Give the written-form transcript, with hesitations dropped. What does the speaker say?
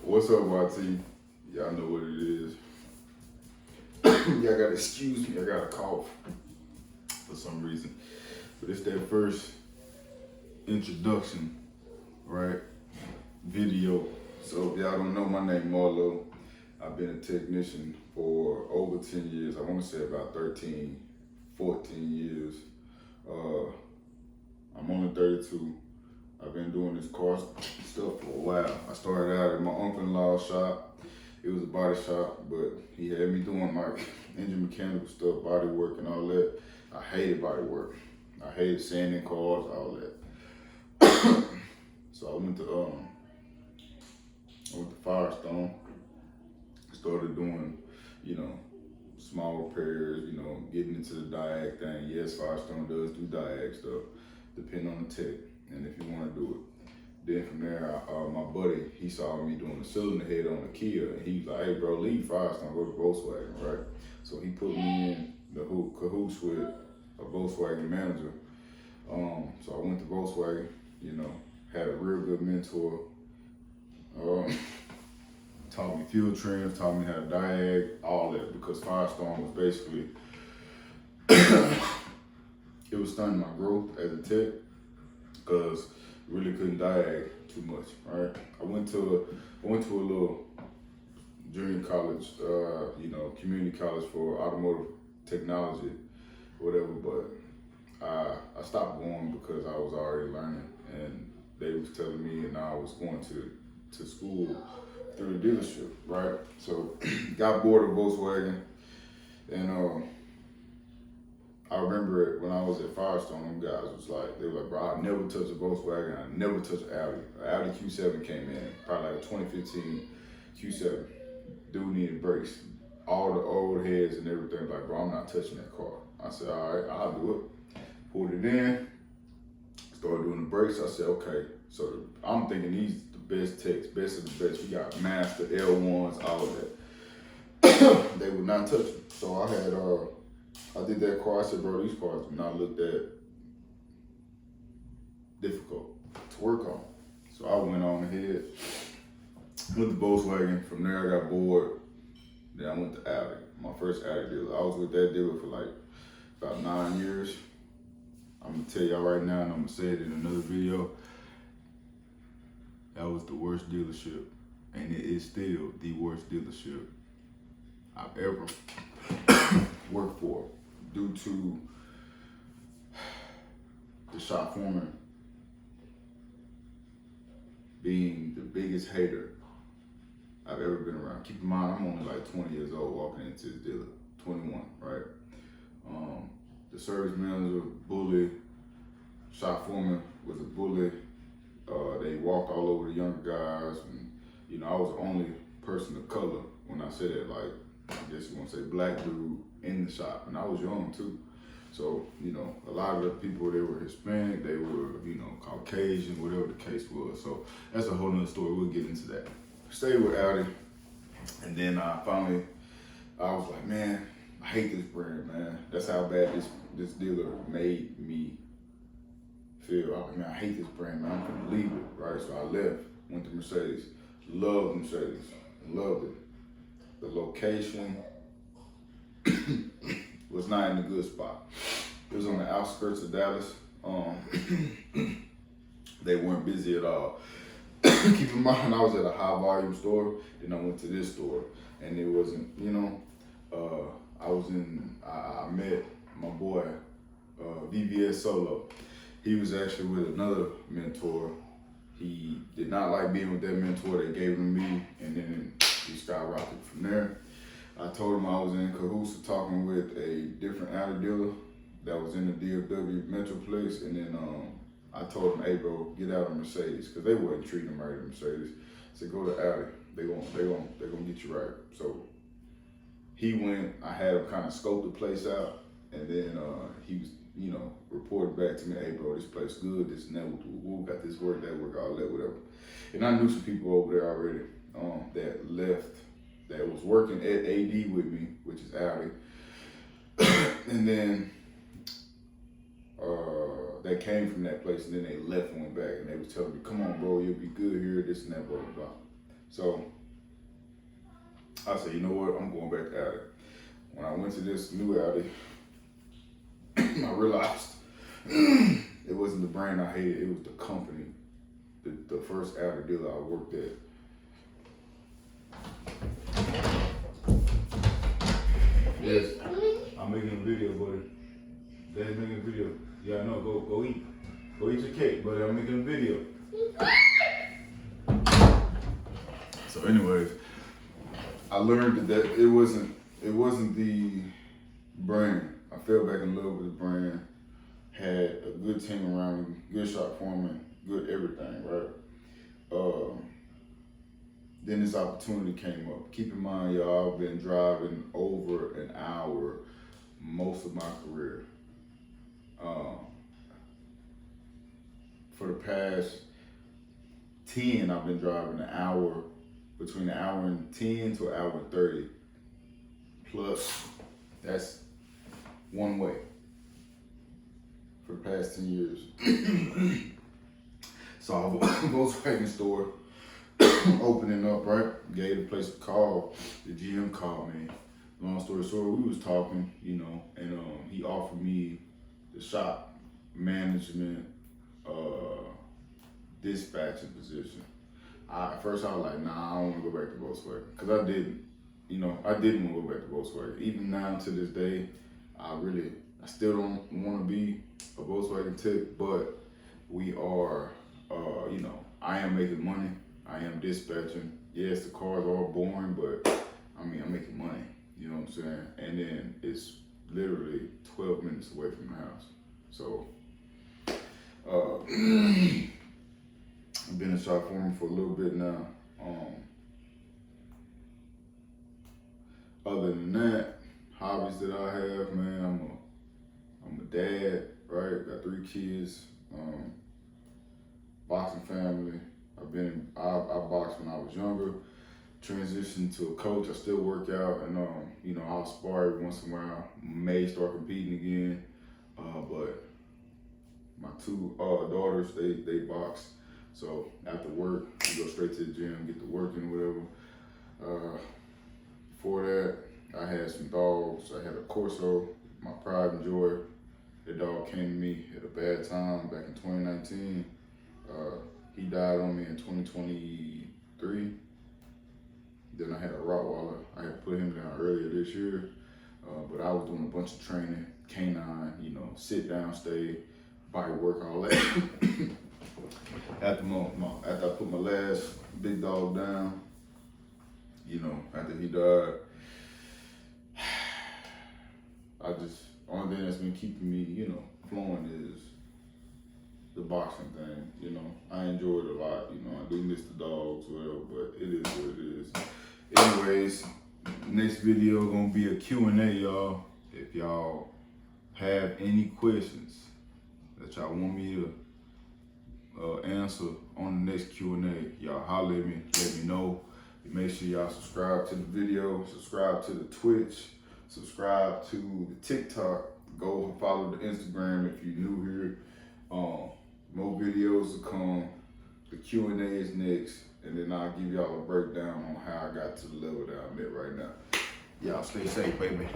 What's up, YT? Y'all know what it is. Y'all gotta excuse me, I got a cough for some reason. But it's that first introduction, right? Video. So if y'all don't know, my name Marlo. I've been a technician for over 10 years. I want to say about 13, 14 years. I'm only 32. I've been doing this car stuff for a while. I started out at my uncle-in-law's shop. It was a body shop, but he had me doing like engine mechanical stuff, body work and all that. I hated body work. I hated sanding cars, all that. So I went to Firestone. Started doing, small repairs, getting into the diag thing. Yes, Firestone does do diag stuff, depending on the tech and if you want to do it. Then from there, my buddy, he saw me doing the cylinder head on the Kia, and he was like, "Hey, bro, leave Firestone, go to Volkswagen," right? So he put me in the cahoots with a Volkswagen manager. So I went to Volkswagen, had a real good mentor. Taught me fuel trims, taught me how to diag, all that, because Firestone was basically, it was stunning my growth as a tech, because really couldn't diag too much, right? I went to a little junior college, community college for automotive technology, whatever, but I stopped going because I was already learning, and they was telling me, and I was going to school through the dealership, right? So got bored of Volkswagen, and I remember it when I was at Firestone, them guys was like, they were like, "Bro, I never touched a Volkswagen, I never touched an Audi." An Audi Q7 came in, probably like a 2015 Q7. Dude needed brakes. All the old heads and everything, like, "Bro, I'm not touching that car." I said, "All right, I'll do it." Pulled it in, started doing the brakes. I said, "Okay." So I'm thinking these the best techs, best of the best. We got Master, L1s, all of that. They would not touch it. So I did that car. I said, "Bro, these cars do not look that difficult to work on." So I went on ahead, went to Volkswagen. From there, I got bored. Then I went to Audi, my first Audi dealer. I was with that dealer for like about 9 years. I'm gonna tell y'all right now, and I'm gonna say it in another video. That was the worst dealership, and it is still the worst dealership I've ever worked for, due to the shop foreman being the biggest hater I've ever been around. Keep in mind, I'm only like 20 years old walking into this dealer, 21, right? The service manager, bully. Shop foreman was a bully. They walked all over the younger guys, and I was the only person of color. When I say that, like, I guess you want to say black dude in the shop, and I was young too. So, a lot of the people, they were Hispanic, they were, Caucasian, whatever the case was. So that's a whole nother story. We'll get into that. Stayed with Audi, and then I was like, man, I hate this brand, man. That's how bad this dealer made me feel. I was like, man, I hate this brand, man. I couldn't believe it, right? So I left, went to Mercedes. Loved Mercedes, loved it. The location was not in a good spot. It was on the outskirts of Dallas. They weren't busy at all. Keep in mind, I was at a high volume store, then I went to this store, and it wasn't, I met my boy, VVS Solo. He was actually with another mentor. He did not like being with that mentor. They gave him to me, and then he skyrocketed from there. I told him I was in cahoots talking with a different Audi dealer that was in the DFW Metroplex, and then I told him, "Hey, bro, get out of Mercedes," because they wasn't treating him right at Mercedes. I said, "Go to Audi. They gonna get you right." So he went. I had him kind of scope the place out, and then he was, reported back to me, "Hey, bro, this place good. This and that. We got this work, that work, all that, whatever." And I knew some people over there already that left, that was working at AD with me, which is Audi, and then they came from that place, and then they left and went back, and they was telling me, "Come on, bro, you'll be good here, this and that, blah, blah, blah." So I said, you know what, I'm going back to Audi. When I went to this new Audi, I realized it wasn't the brand I hated, it was the company. The first Audi dealer I worked at. Yes, I'm making a video, buddy. Daddy's making a video. Yeah, I know, go eat. Go eat your cake, buddy. I'm making a video. So anyways, I learned that it wasn't the brand. I fell back in love with the brand. Had a good team around me, good shop foreman, good everything, right? Then this opportunity came up. Keep in mind, y'all, I've been driving over an hour most of my career. For the past 10, I've been driving an hour, between an hour and 10 to an hour and 30. Plus, that's one way for the past 10 years. So I was a Volkswagen store opening up, right? Gave the place a call. The GM called me. Long story short, we was talking, you know, and he offered me the shop management, dispatching position. At first I was like, nah, I don't want to go back to Volkswagen, because I didn't want to go back to Volkswagen. Even now to this day, I still don't want to be a Volkswagen tech, but we are, I am making money. I am dispatching. Yes, the cars are boring, but I mean, I'm making money. You know what I'm saying? And then it's literally 12 minutes away from the house. So, I've been a shop foreman for a little bit now. Other than that, hobbies that I have, man, I'm a dad, right? Got 3 kids, boxing family. I boxed when I was younger, transitioned to a coach. I still work out, and I'll spar every once in a while. May start competing again, but my 2 daughters, they box. So after work, we go straight to the gym, get to working, whatever. Before that, I had some dogs. I had a Corso, my pride and joy. The dog came to me at a bad time back in 2019. He died on me in 2023. Then I had a Rottweiler. I had put him down earlier this year, but I was doing a bunch of training, canine, sit down, stay, body work, all that. After I put my last big dog down, after he died, only thing that's been keeping me, flowing is the boxing thing. I enjoy it a lot. I do miss the dogs, whatever, but it is what it is. Anyways, next video gonna be a Q&A, y'all. If y'all have any questions that y'all want me to answer on the next Q&A, y'all holler at me, let me know. Make sure y'all subscribe to the video, subscribe to the Twitch, subscribe to the TikTok, go follow the Instagram if you're new here. More videos to come. The Q&A is next, and then I'll give y'all a breakdown on how I got to the level that I'm at right now. Y'all stay safe, baby.